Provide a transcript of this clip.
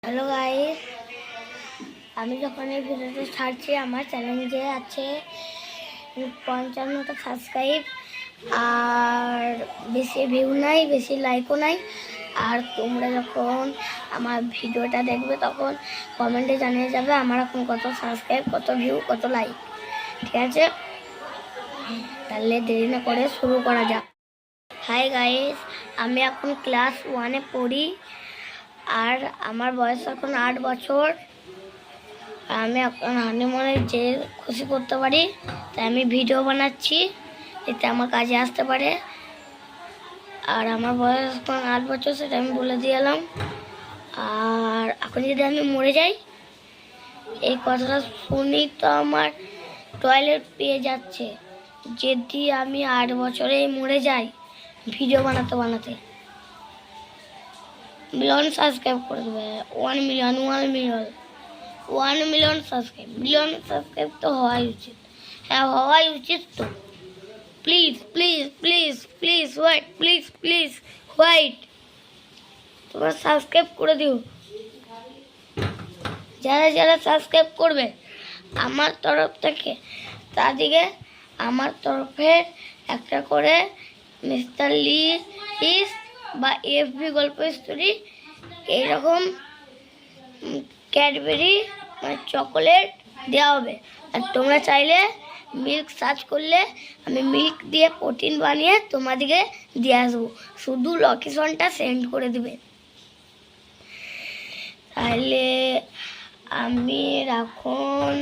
Hello guys, আমি যখন এই ভিডিওটা ছাড়ছি আমার চ্যানেলে আছে 55টা সাবস্ক্রাইব আর বেশি ভিউ নাই, বেশি লাইকও নাই। আর তোমরা যখন আমার ভিডিওটা দেখবে তখন কমেন্টে জানিয়ে যাবে আমার এখন কত সাবস্ক্রাইব, কত ভিউ, কত লাইক। ঠিক আছে, তাহলে দেরি না করে শুরু করা যাক। হাই গাইস, আমি এখন ক্লাস 1-এ পড়ি আর আমার বয়স এখন 8 বছর। আমি এখন হানিমুনে যে খুশি করতে পারি তাই আমি ভিডিও বানাচ্ছি, এতে আমার কাজে আসতে পারে। আর আমার বয়স এখন 8 বছর, সেটা আমি বলে দিয়ে এলাম। আর এখন যদি আমি মরে যাই, এই কথাটা শুনি তো আমার টয়লেট পেয়ে যাচ্ছে। যদি আমি 8 বছরেই মরে যাই ভিডিও বানাতে বানাতে, মিলিয়ন সাবস্ক্রাইব করে দেবে। 1 মিলিয়ন সাবস্ক্রাইব, মিলিয়ন সাবস্ক্রাইব তো হওয়াই উচিত। হ্যাঁ, হওয়াই উচিত তো। Please please please please wait, please please wait, তোমরা সাবস্ক্রাইব করে দিও। যারা যারা সাবস্ক্রাইব করবে আমার তরফ থেকে, তাদেরকে আমার তরফের একটা করে মিস্টার লিস বা এফবি গল্প স্টোরি এইরকম ক্যাডবেরি মানে চকোলেট দেওয়া হবে। আর তোমরা চাইলে মিল্ক সার্চ করলে আমি মিল্ক দিয়ে প্রোটিন বানিয়ে তোমাদেরকে দিয়ে আসবো, শুধু লোকেশনটা সেন্ড করে দিবে। তাহলে আমি এখন